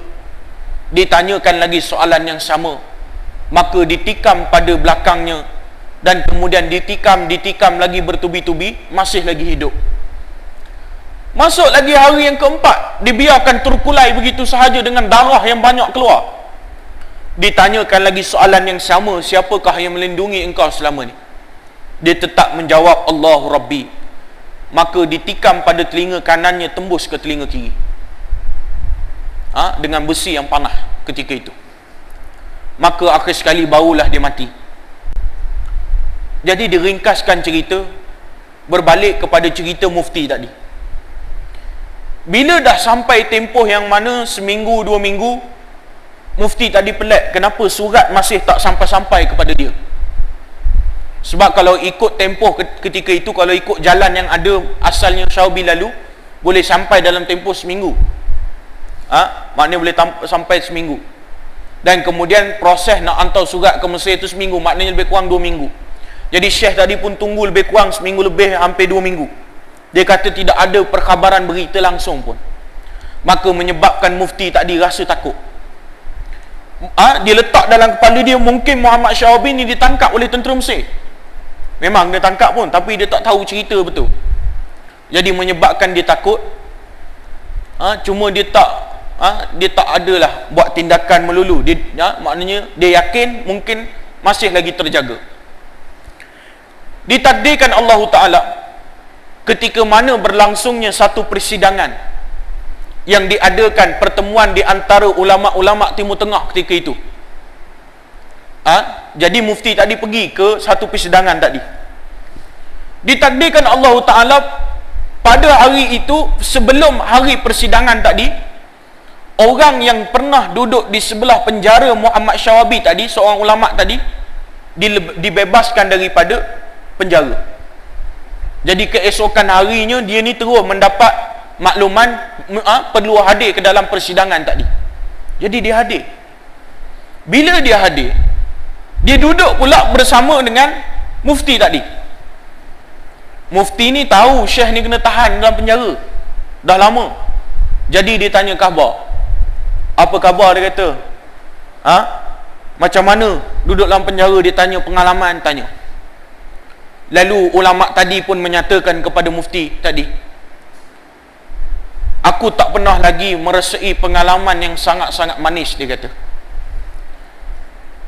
ditanyakan lagi soalan yang sama, maka ditikam pada belakangnya, dan kemudian ditikam lagi bertubi-tubi, masih lagi hidup. Masuk lagi hari yang keempat, dibiarkan terkulai begitu sahaja dengan darah yang banyak keluar. ditanyakan lagi soalan yang sama, siapakah yang melindungi engkau selama ni? Dia tetap menjawab, Allahu Rabbi. Maka ditikam pada telinga kanannya, tembus ke telinga kiri, dengan besi yang panah ketika itu. Maka akhir sekali barulah dia mati. Jadi diringkaskan cerita, berbalik kepada cerita mufti tadi. Bila dah sampai tempoh yang mana seminggu, 2 minggu, mufti tadi pelik, kenapa surat masih tak sampai-sampai kepada dia? Sebab kalau ikut tempoh ketika itu, kalau ikut jalan yang ada asalnya Syawbi lalu, boleh sampai dalam tempoh seminggu. Maknanya boleh sampai seminggu. Dan kemudian proses nak hantar surat ke Mesir itu seminggu, maknanya lebih kurang 2 minggu. Jadi Syekh tadi pun tunggu lebih kurang seminggu lebih, hampir 2 minggu. Dia kata tidak ada perkhabaran berita langsung pun. Maka menyebabkan mufti tadi rasa takut. Dia letak dalam kepala dia, mungkin Muhammad Syawbi ni ditangkap oleh tentera Mesir. Memang dia tangkap pun, tapi dia tak tahu cerita betul. Jadi menyebabkan dia takut. Cuma dia tak adalah buat tindakan melulu. Maknanya dia yakin mungkin masih lagi terjaga. Ditakdirkan Allah Ta'ala ketika mana berlangsungnya satu persidangan yang diadakan pertemuan di antara ulama-ulama Timur Tengah ketika itu. Jadi mufti tadi pergi ke satu persidangan tadi. Ditakdirkan Allah Ta'ala pada hari itu, sebelum hari persidangan tadi, orang yang pernah duduk di sebelah penjara Muhammad Syawbi tadi, seorang ulama tadi, dibebaskan daripada penjara. Jadi keesokan harinya dia ni terus mendapat makluman perlu hadir ke dalam persidangan tadi. Jadi dia hadir. Bila dia hadir, dia duduk pula bersama dengan mufti tadi. Mufti ni tahu Syekh ni kena tahan dalam penjara dah lama. Jadi dia tanya khabar. Apa khabar, dia kata? Macam mana duduk dalam penjara? Dia tanya pengalaman, tanya. Lalu ulama tadi pun menyatakan kepada mufti tadi, aku tak pernah lagi merasai pengalaman yang sangat-sangat manis, dia kata.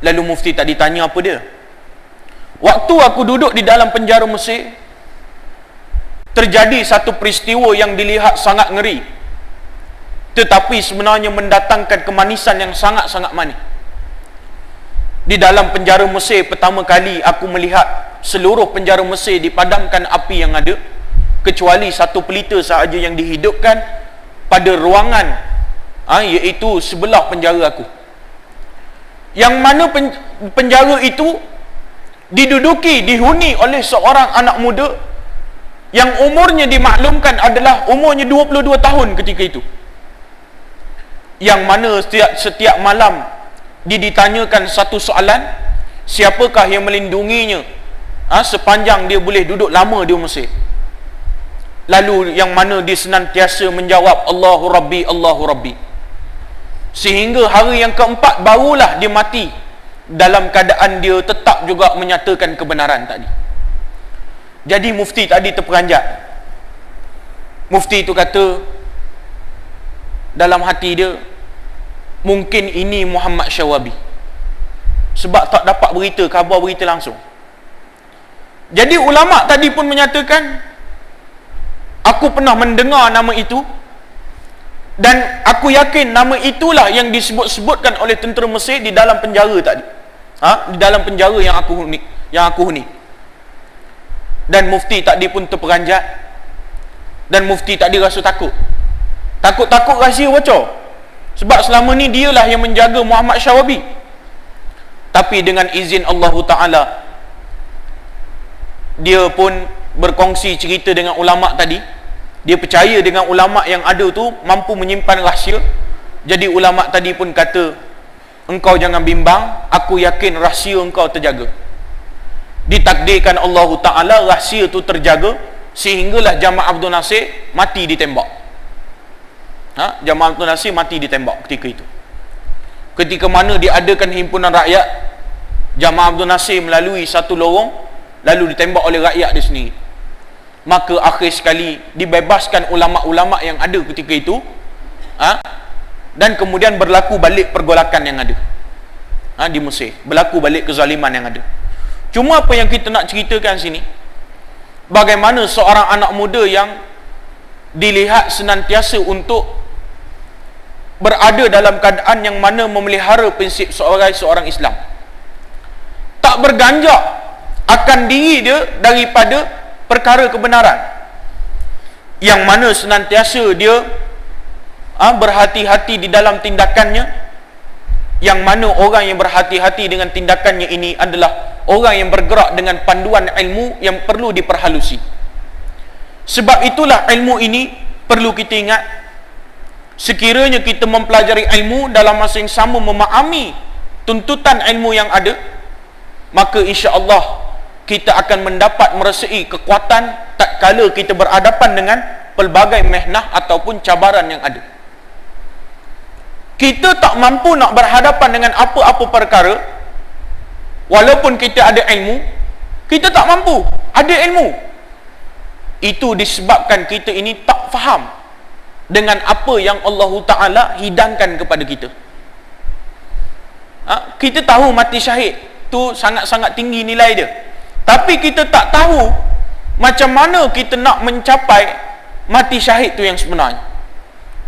Lalu mufti tadi tanya apa dia? Waktu aku duduk di dalam penjara Mesir, terjadi satu peristiwa yang dilihat sangat ngeri, tetapi sebenarnya mendatangkan kemanisan yang sangat-sangat manis. Di dalam penjara Mesir, pertama kali aku melihat seluruh penjara Mesir dipadamkan api yang ada, kecuali satu pelita sahaja yang dihidupkan pada ruangan, iaitu sebelah penjara aku. Yang mana penjara itu dihuni oleh seorang anak muda yang umurnya dimaklumkan adalah umurnya 22 tahun ketika itu. Yang mana setiap malam dia ditanyakan satu soalan, siapakah yang melindunginya sepanjang dia boleh duduk lama di Mesir. Lalu yang mana dia senantiasa menjawab Allahu Rabbi, Allahu Rabbi. Sehingga hari yang keempat barulah dia mati dalam keadaan dia tetap juga menyatakan kebenaran tadi. Jadi mufti tadi terperanjat. Mufti itu kata dalam hati dia, mungkin ini Muhammad Syawbi, sebab tak dapat khabar berita langsung. Jadi ulama tadi pun menyatakan, aku pernah mendengar nama itu, dan aku yakin nama itulah yang disebut-sebutkan oleh tentera Mesir di dalam penjara tadi. Di dalam penjara yang aku huni. Dan mufti tadi pun terperanjat, dan mufti tadi rasa takut. Takut rahsia bocor. Sebab selama ni dialah yang menjaga Muhammad Syawbi. Tapi dengan izin Allah Ta'ala, dia pun berkongsi cerita dengan ulama tadi. Dia percaya dengan ulama yang ada tu mampu menyimpan rahsia. Jadi ulama tadi pun kata, engkau jangan bimbang, aku yakin rahsia engkau terjaga. Ditakdirkan Allah Ta'ala rahsia tu terjaga, sehinggalah Jamal Abdul Nasir mati ditembak. Jamal Abdul Nasir mati ditembak ketika itu. Ketika mana diadakan himpunan rakyat, Jamal Abdul Nasir melalui satu lorong, lalu ditembak oleh rakyat di sini. Maka akhir sekali dibebaskan ulama-ulama yang ada ketika itu, dan kemudian berlaku balik pergolakan yang ada. di Mesir, berlaku balik kezaliman yang ada. Cuma apa yang kita nak ceritakan sini, bagaimana seorang anak muda yang dilihat senantiasa untuk berada dalam keadaan yang mana memelihara prinsip sebagai seorang Islam, tak berganjak akan diri dia daripada perkara kebenaran, yang mana senantiasa dia berhati-hati di dalam tindakannya, yang mana orang yang berhati-hati dengan tindakannya ini adalah orang yang bergerak dengan panduan ilmu yang perlu diperhalusi. Sebab itulah ilmu ini perlu kita ingat, sekiranya kita mempelajari ilmu dalam masa yang sama memahami tuntutan ilmu yang ada, maka insya-Allah kita akan mendapat merasai kekuatan tak kala kita berhadapan dengan pelbagai mehnah ataupun cabaran yang ada. Kita tak mampu nak berhadapan dengan apa-apa perkara, walaupun kita ada ilmu, kita tak mampu ada ilmu. Itu disebabkan kita ini tak faham dengan apa yang Allah Ta'ala hidangkan kepada kita. Kita tahu mati syahid tu sangat-sangat tinggi nilai dia, tapi kita tak tahu macam mana kita nak mencapai mati syahid tu yang sebenarnya.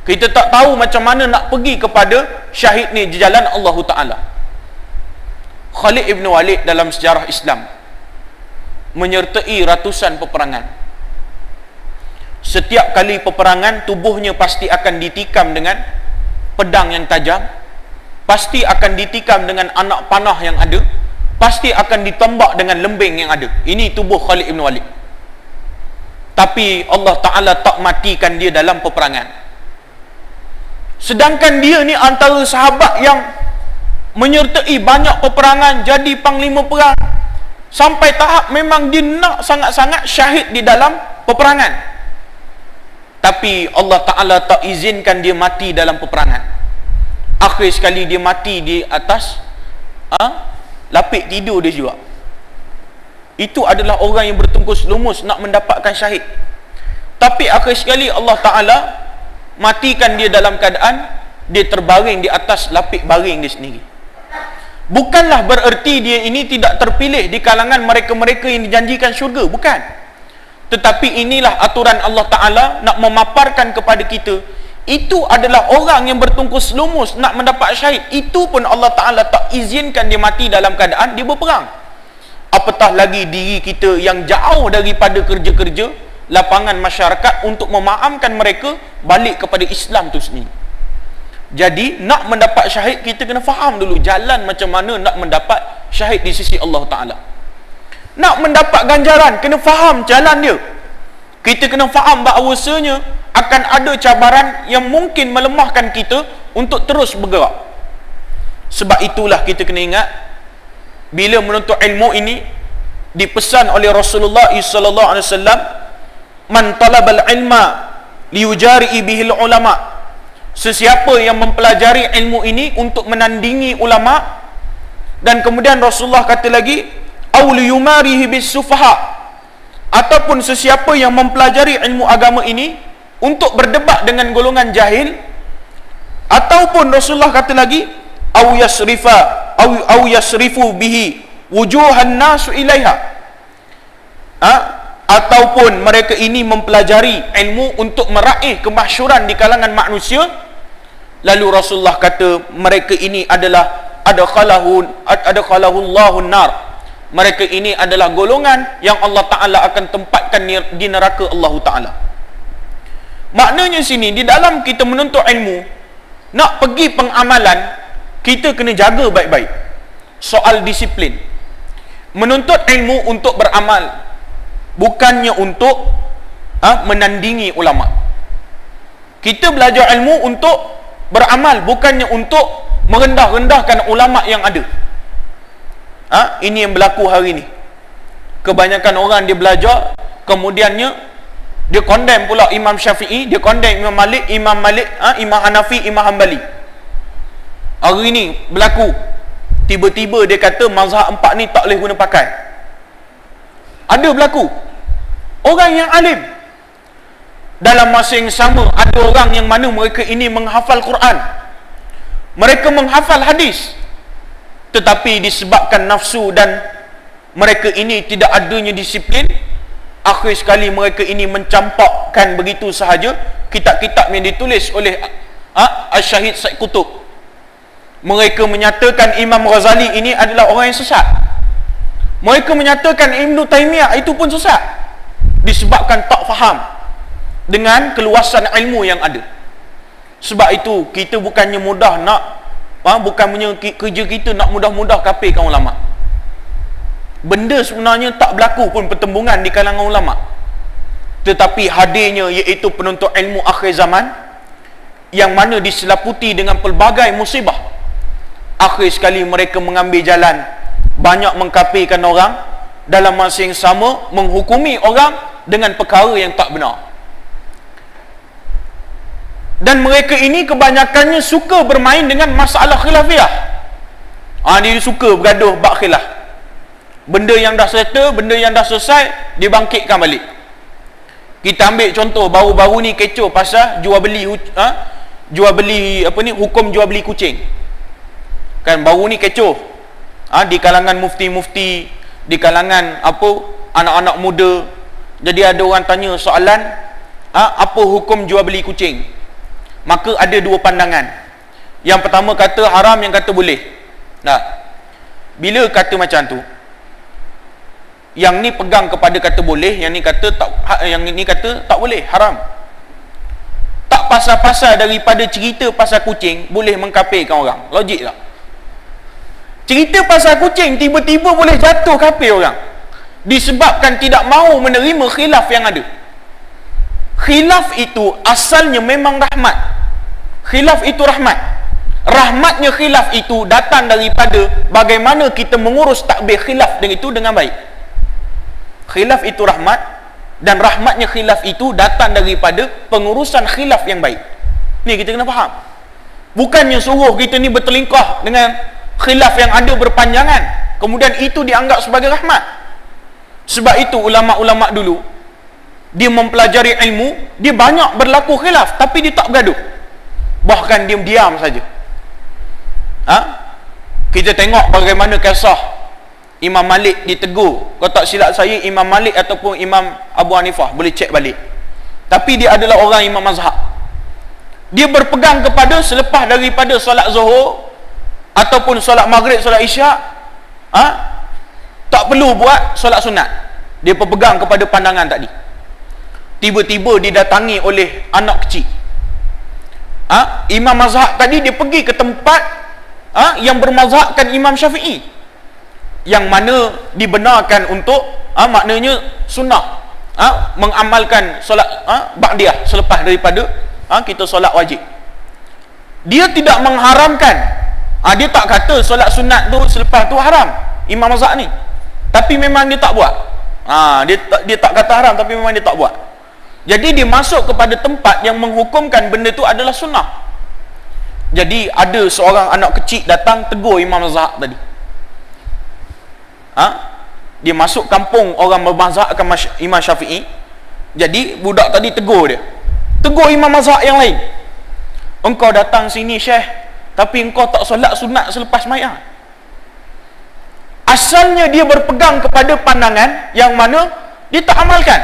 Kita tak tahu macam mana nak pergi kepada syahid ni di jalan Allah Ta'ala. Khalid ibn Walid dalam sejarah Islam menyertai ratusan peperangan. Setiap kali peperangan, tubuhnya pasti akan ditikam dengan pedang yang tajam, pasti akan ditikam dengan anak panah yang ada, pasti akan ditembak dengan lembing yang ada. Ini tubuh Khalid ibn Walid. Tapi Allah Ta'ala tak matikan dia dalam peperangan. Sedangkan dia ni antara sahabat yang menyertai banyak peperangan, jadi panglima perang, sampai tahap memang dia nak sangat-sangat syahid di dalam peperangan. Tapi Allah Ta'ala tak izinkan dia mati dalam peperangan. Akhir sekali dia mati di atas lapik tidur dia juga. Itu adalah orang yang bertungkus lumus nak mendapatkan syahid. Tapi akhir sekali Allah Ta'ala matikan dia dalam keadaan dia terbaring di atas lapik baring dia sendiri. Bukanlah bererti dia ini tidak terpilih di kalangan mereka-mereka yang dijanjikan syurga, bukan. Tetapi inilah aturan Allah Ta'ala nak memaparkan kepada kita, itu adalah orang yang bertungkus lumus nak mendapat syahid. Itu pun Allah Ta'ala tak izinkan dia mati dalam keadaan dia berperang. Apatah lagi diri kita yang jauh daripada kerja-kerja lapangan masyarakat untuk memahamkan mereka balik kepada Islam tu sendiri. Jadi nak mendapat syahid, kita kena faham dulu jalan macam mana nak mendapat syahid di sisi Allah Ta'ala. Nak mendapat ganjaran, kena faham jalan dia. Kita kena faham bahawasanya akan ada cabaran yang mungkin melemahkan kita untuk terus bergerak. Sebab itulah kita kena ingat, bila menuntut ilmu ini dipesan oleh Rasulullah SAW, man talabal ilma liyujari'i bihil ulama. Sesiapa yang mempelajari ilmu ini untuk menandingi ulama, dan kemudian Rasulullah kata lagi, aw liyumarihi bis sufaha, ataupun sesiapa yang mempelajari ilmu agama ini untuk berdebat dengan golongan jahil, ataupun Rasulullah kata lagi, aw yasrifu bihi wujuhan nasu ilaiha, ataupun mereka ini mempelajari ilmu untuk meraih kemasyhuran di kalangan manusia. Lalu Rasulullah kata mereka ini adalah adkhalahullahu nar, mereka ini adalah golongan yang Allah Ta'ala akan tempatkan di neraka Allah Ta'ala. Maknanya sini, di dalam kita menuntut ilmu, nak pergi pengamalan, kita kena jaga baik-baik soal disiplin. Menuntut ilmu untuk beramal, bukannya untuk menandingi ulama. Kita belajar ilmu untuk beramal, bukannya untuk merendah-rendahkan ulama yang ada. Ini yang berlaku hari ini. Kebanyakan orang dia belajar, kemudiannya dia condemn pula Imam Syafi'i, dia condemn Imam Malik, Imam Hanafi, Imam Hanbali. Hari ini berlaku, tiba-tiba dia kata mazhab 4 ni tak boleh guna pakai. Ada berlaku. Orang yang alim, dalam masa yang sama ada orang yang mana mereka ini menghafal Quran, mereka menghafal hadis, tetapi disebabkan nafsu dan mereka ini tidak adanya disiplin, akhir sekali mereka ini mencampakkan begitu sahaja kitab-kitab yang ditulis oleh Al-Syahid Said Qutb. Mereka menyatakan Imam Ghazali ini adalah orang yang sesat. Mereka menyatakan Ibn Taymiyah itu pun sesat, disebabkan tak faham dengan keluasan ilmu yang ada. Sebab itu kita bukannya mudah nak bukannya kerja kita nak mudah-mudah kafirkan ulama. Benda sebenarnya tak berlaku pun pertembungan di kalangan ulama, tetapi hadirnya iaitu penuntut ilmu akhir zaman yang mana diselaputi dengan pelbagai musibah, akhir sekali mereka mengambil jalan banyak mengkafirkan orang, dalam masa yang sama menghukumi orang dengan perkara yang tak benar. Dan mereka ini kebanyakannya suka bermain dengan masalah khilafiyah. Dia suka bergaduh bab khilaf. Benda yang dah settle, benda yang dah selesai, dibangkitkan balik. Kita ambil contoh baru-baru ni kecoh pasal jual beli hukum jual beli kucing. Kan baru ni kecoh. Di kalangan mufti-mufti, di kalangan anak-anak muda. Jadi ada orang tanya soalan, apa hukum jual beli kucing? Maka ada dua pandangan. Yang pertama kata haram, yang kata boleh. Nah, bila kata macam tu, yang ni pegang kepada kata boleh, yang ni kata tak boleh, haram. Tak pasal-pasal daripada cerita pasal kucing boleh mengkafirkan orang. Logik tak? Cerita pasal kucing tiba-tiba boleh jatuh kafir orang, disebabkan tidak mahu menerima khilaf yang ada. Khilaf itu asalnya memang rahmat. Khilaf itu rahmat. Rahmatnya khilaf itu datang daripada bagaimana kita mengurus takbir khilaf dengan itu dengan baik. Khilaf itu rahmat, dan rahmatnya khilaf itu datang daripada pengurusan khilaf yang baik. Ni kita kena faham. Bukannya suruh kita ni bertelingkah dengan khilaf yang ada berpanjangan, kemudian itu dianggap sebagai rahmat. Sebab itu ulama-ulama dulu, dia mempelajari ilmu, dia banyak berlaku khilaf, tapi dia tak bergaduh, bahkan diam-diam saja. Kita tengok bagaimana kisah Imam Malik ditegur. Kalau tak silap saya, Imam Malik ataupun Imam Abu Hanifah, boleh cek balik, tapi dia adalah orang imam mazhab. Dia berpegang kepada selepas daripada solat zuhur ataupun solat maghrib, solat isyak, tak perlu buat solat sunat. Dia berpegang kepada pandangan tadi. Tiba-tiba didatangi oleh anak kecil. Imam mazhab tadi dia pergi ke tempat yang bermazhabkan Imam Syafi'i, yang mana dibenarkan untuk maknanya sunnah, mengamalkan solat ba'diyah selepas daripada kita solat wajib. Dia tidak mengharamkan. Dia tak kata solat sunat tu selepas tu haram, Imam mazhab ni, tapi memang dia tak buat. Dia tak kata haram, tapi memang dia tak buat. Jadi dia masuk kepada tempat yang menghukumkan benda tu adalah sunnah. Jadi ada seorang anak kecil datang tegur Imam mazhab tadi. Dia masuk kampung orang bermazhabkan Imam Syafi'i. Jadi budak tadi tegur dia. Tegur Imam mazhab yang lain. Engkau datang sini Syekh, tapi engkau tak solat sunat selepas mayang. Asalnya dia berpegang kepada pandangan yang mana dia tak amalkan.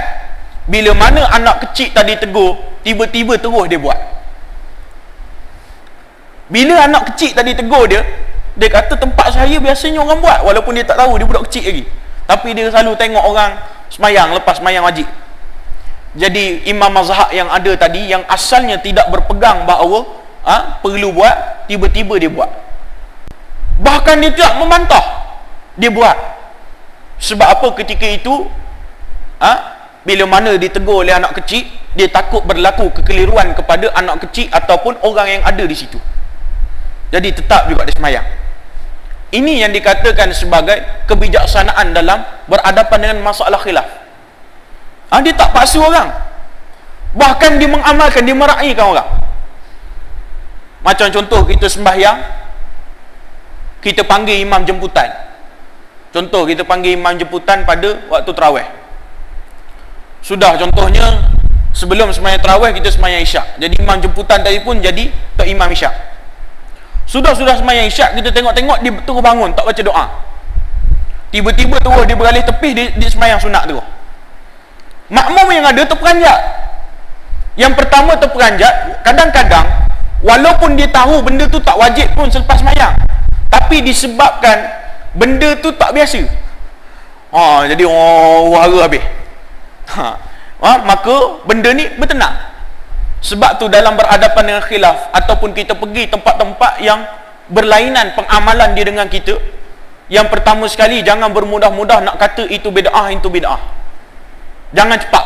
Bila mana anak kecil tadi tegur, tiba-tiba terus dia buat. Bila anak kecil tadi tegur dia kata tempat saya biasanya orang buat, walaupun dia tak tahu dia budak kecil lagi, tapi dia selalu tengok orang semayang lepas semayang wajib. Jadi imam mazhab yang ada tadi, yang asalnya tidak berpegang bahawa perlu buat, tiba-tiba dia buat. Bahkan dia tidak membantah, dia buat. Sebab apa? Ketika itu bila mana ditegur oleh anak kecil, dia takut berlaku kekeliruan kepada anak kecil ataupun orang yang ada di situ. Jadi tetap juga dia semayang. Ini yang dikatakan sebagai kebijaksanaan dalam berhadapan dengan masalah khilaf. Dia tak paksa orang, bahkan dia mengamalkan, dia meraihkan orang. Macam contoh kita sembahyang, kita panggil imam jemputan. Contoh kita panggil imam jemputan pada waktu tarawih. Sudah contohnya sebelum sembahyang tarawih kita sembahyang isyak, jadi imam jemputan tadi pun jadi tok imam isyak. Sudah semayang isyak, kita tengok-tengok dia terus bangun, tak baca doa. Tiba-tiba terus dia beralih tepih, dia semayang sunat terus. Makmum yang ada terperanjat. Yang pertama terperanjat, kadang-kadang walaupun dia tahu benda tu tak wajib pun selepas semayang, tapi disebabkan benda tu tak biasa, jadi wara habis. Maka benda ni bertenang. Sebab tu dalam berhadapan dengan khilaf ataupun kita pergi tempat-tempat yang berlainan pengamalan dia dengan kita, yang pertama sekali, jangan bermudah-mudah nak kata itu bid'ah, itu bid'ah. Jangan cepat.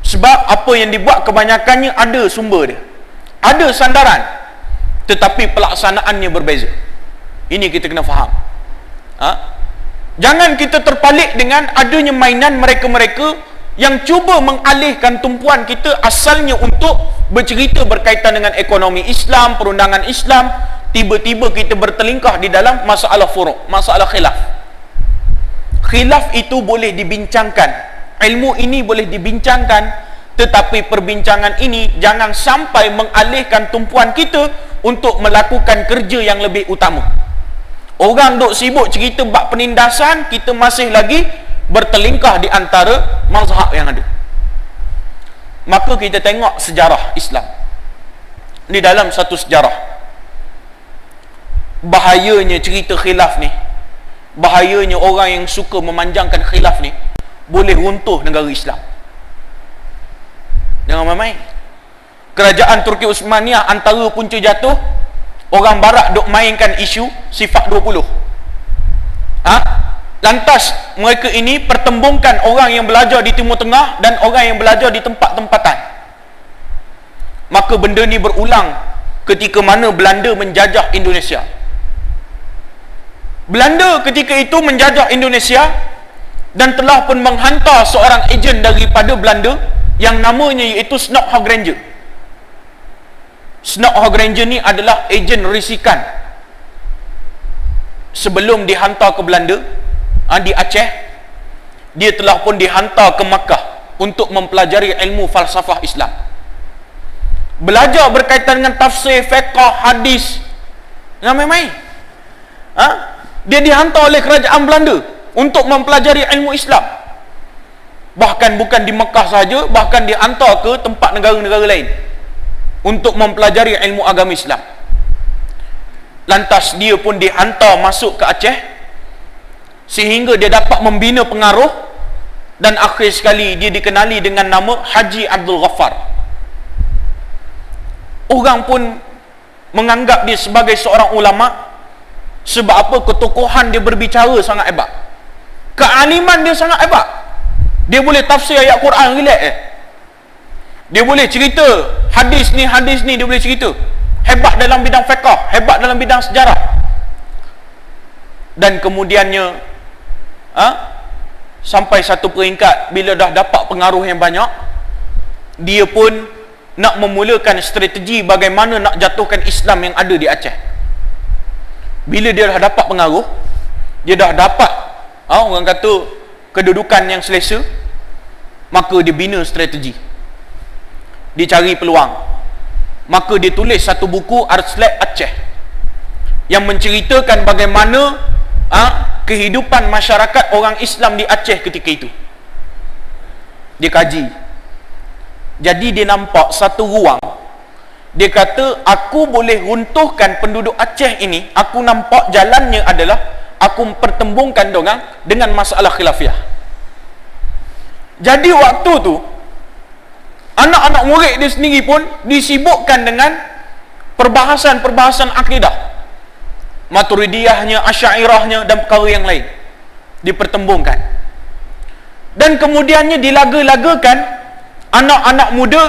Sebab apa yang dibuat kebanyakannya ada sumber dia, ada sandaran, tetapi pelaksanaannya berbeza. Ini kita kena faham. Jangan kita terpalit dengan adanya mainan mereka-mereka yang cuba mengalihkan tumpuan kita asalnya untuk bercerita berkaitan dengan ekonomi Islam, perundangan Islam. Tiba-tiba kita bertelingkah di dalam masalah furu', masalah khilaf. Khilaf itu boleh dibincangkan, ilmu ini boleh dibincangkan, tetapi perbincangan ini jangan sampai mengalihkan tumpuan kita untuk melakukan kerja yang lebih utama. Orang duk sibuk cerita bab penindasan, kita masih lagi bertelingkah di antara mazhab yang ada. Maka kita tengok sejarah Islam. Di dalam satu sejarah, bahayanya cerita khilaf ni, bahayanya orang yang suka memanjangkan khilaf ni, boleh runtuh negara Islam. Jangan main-main. Kerajaan Turki Uthmaniyah antara punca jatuh, orang barat duk mainkan isu sifat 20. Lantas mereka ini pertembungkan orang yang belajar di Timur Tengah dan orang yang belajar di tempat-tempatan. Maka benda ni berulang ketika mana Belanda menjajah Indonesia. Belanda ketika itu menjajah Indonesia dan telah pun menghantar seorang ejen daripada Belanda yang namanya iaitu Snock Hogg-Ranger. Snock Hogg-Ranger ni adalah ejen risikan. Sebelum dihantar ke Belanda, di Aceh, dia telah pun dihantar ke Makkah untuk mempelajari ilmu falsafah Islam, belajar berkaitan dengan tafsir, fiqh, hadis. Jangan main-main. Dia dihantar oleh kerajaan Belanda untuk mempelajari ilmu Islam. Bahkan bukan di Makkah sahaja, bahkan dihantar ke tempat negara-negara lain untuk mempelajari ilmu agama Islam. Lantas dia pun dihantar masuk ke Aceh, sehingga dia dapat membina pengaruh, dan akhir sekali dia dikenali dengan nama Haji Abdul Ghaffar. Orang pun menganggap dia sebagai seorang ulama. Sebab apa? Ketokohan dia berbicara sangat hebat, kealiman dia sangat hebat. Dia boleh tafsir ayat Quran relax dia boleh cerita hadis ni dia boleh cerita. Hebat dalam bidang fiqh, hebat dalam bidang sejarah. Dan kemudiannya sampai satu peringkat, bila dah dapat pengaruh yang banyak, dia pun nak memulakan strategi bagaimana nak jatuhkan Islam yang ada di Aceh. Bila dia dah dapat pengaruh, dia dah dapat orang kata kedudukan yang selesa, maka dia bina strategi, dia cari peluang. Maka dia tulis satu buku, Arslat Aceh, yang menceritakan bagaimana kehidupan masyarakat orang Islam di Aceh ketika itu. Dia kaji. Jadi dia nampak satu ruang. Dia kata, aku boleh runtuhkan penduduk Aceh ini. Aku nampak jalannya adalah aku pertembungkan dorang dengan masalah khilafiyah. Jadi waktu tu anak-anak murid dia sendiri pun disibukkan dengan perbahasan-perbahasan akidah, Maturidiyahnya, Asy'ariyahnya dan perkara yang lain dipertembungkan. Dan kemudiannya dilaga-lagakan anak-anak muda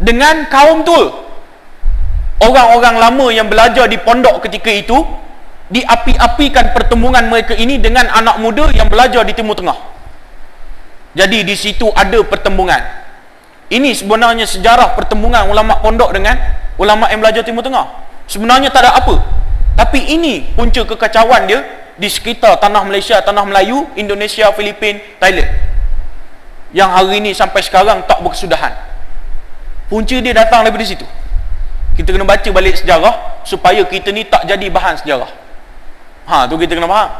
dengan kaum tua. Orang-orang lama yang belajar di pondok ketika itu, diapi-apikan pertembungan mereka ini dengan anak muda yang belajar di Timur Tengah. Jadi di situ ada pertembungan. Ini sebenarnya sejarah pertembungan ulama pondok dengan ulama yang belajar Timur Tengah. Sebenarnya tak ada apa, tapi ini punca kekacauan dia di sekitar tanah Malaysia, tanah Melayu, Indonesia, Filipina, Thailand, yang hari ini sampai sekarang tak berkesudahan. Punca dia datang daripada situ. Kita kena baca balik sejarah supaya kita ni tak jadi bahan sejarah. Tu kita kena faham.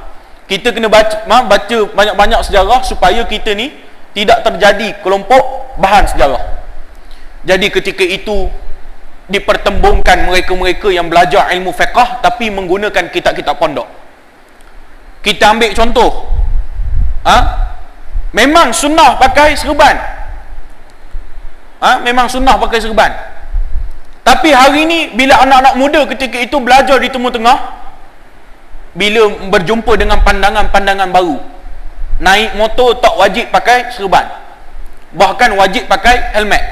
Kita kena baca banyak-banyak sejarah supaya kita ni tidak terjadi kelompok bahan sejarah. Jadi ketika itu dipertembungkan mereka-mereka yang belajar ilmu fiqh tapi menggunakan kitab-kitab pondok. Kita ambil contoh, memang sunnah pakai serban, memang sunnah pakai serban. Tapi hari ni bila anak-anak muda ketika itu belajar di Timur Tengah, bila berjumpa dengan pandangan-pandangan baru, naik motor tak wajib pakai serban, bahkan wajib pakai helmet.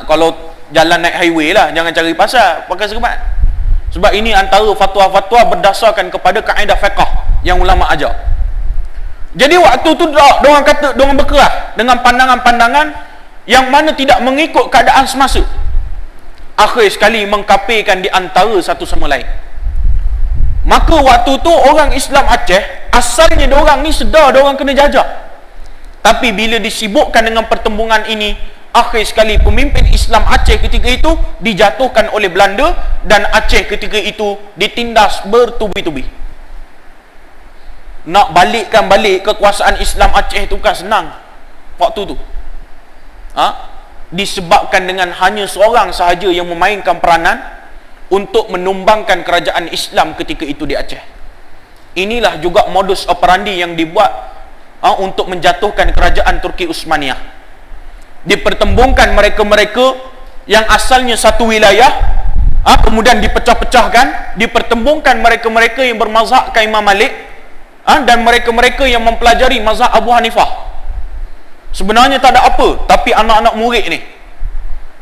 Kalau jalan naik highway lah, jangan cari pasal pakai serban. Sebab ini antara fatwa-fatwa berdasarkan kepada kaedah fiqh yang ulama ajar. Jadi waktu tu diorang kata, diorang berkeras dengan pandangan-pandangan yang mana tidak mengikut keadaan semasa. Akhir sekali mengkafirkan di antara satu sama lain. Maka waktu tu orang Islam Aceh, asalnya diorang ni sedar diorang kena jajah. Tapi bila disibukkan dengan pertembungan ini, akhir sekali pemimpin Islam Aceh ketika itu dijatuhkan oleh Belanda dan Aceh ketika itu ditindas bertubi-tubi. Nak balikkan balik kekuasaan Islam Aceh itu kan senang waktu tu. Disebabkan dengan hanya seorang sahaja yang memainkan peranan untuk menumbangkan kerajaan Islam ketika itu di Aceh. Inilah juga modus operandi yang dibuat untuk menjatuhkan kerajaan Turki Uthmaniyah. Dipertembungkan mereka-mereka yang asalnya satu wilayah, kemudian dipecah-pecahkan, dipertembungkan mereka-mereka yang bermazhab ke Imam Malik, dan mereka-mereka yang mempelajari mazhab Abu Hanifah. Sebenarnya tak ada apa, tapi anak-anak murid ni,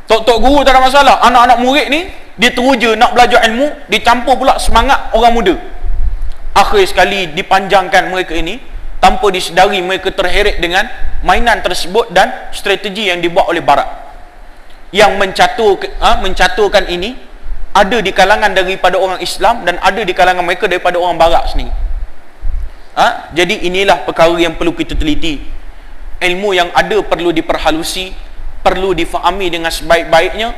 tok-tok guru tak ada masalah, anak-anak murid ni dia teruja nak belajar ilmu, dicampur pula semangat orang muda. Akhir sekali dipanjangkan mereka ini, tanpa disedari mereka terheret dengan mainan tersebut dan strategi yang dibuat oleh Barat. Yang mencaturkan ini ada di kalangan daripada orang Islam dan ada di kalangan mereka daripada orang Barat sendiri. Jadi inilah perkara yang perlu kita teliti. Ilmu yang ada perlu diperhalusi, perlu difahami dengan sebaik-baiknya,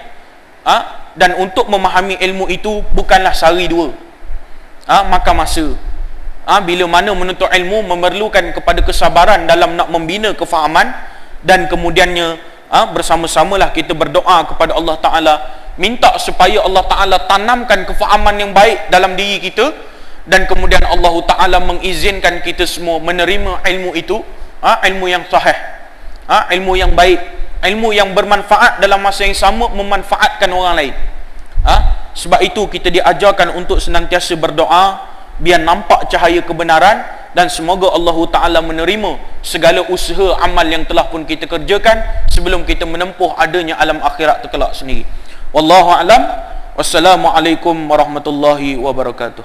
dan untuk memahami ilmu itu bukanlah sehari dua, makan masa. Bila mana menuntut ilmu memerlukan kepada kesabaran dalam nak membina kefahaman, dan kemudiannya bersama-samalah kita berdoa kepada Allah Ta'ala, minta supaya Allah Ta'ala tanamkan kefahaman yang baik dalam diri kita, dan kemudian Allah Ta'ala mengizinkan kita semua menerima ilmu itu, ilmu yang sahih, ilmu yang baik, ilmu yang bermanfaat dalam masa yang sama memanfaatkan orang lain. Sebab itu kita diajarkan untuk senantiasa berdoa biar nampak cahaya kebenaran, dan semoga Allah Ta'ala menerima segala usaha amal yang telah pun kita kerjakan sebelum kita menempuh adanya alam akhirat terkelak sendiri. Wallahu a'lam. Wassalamualaikum warahmatullahi wabarakatuh.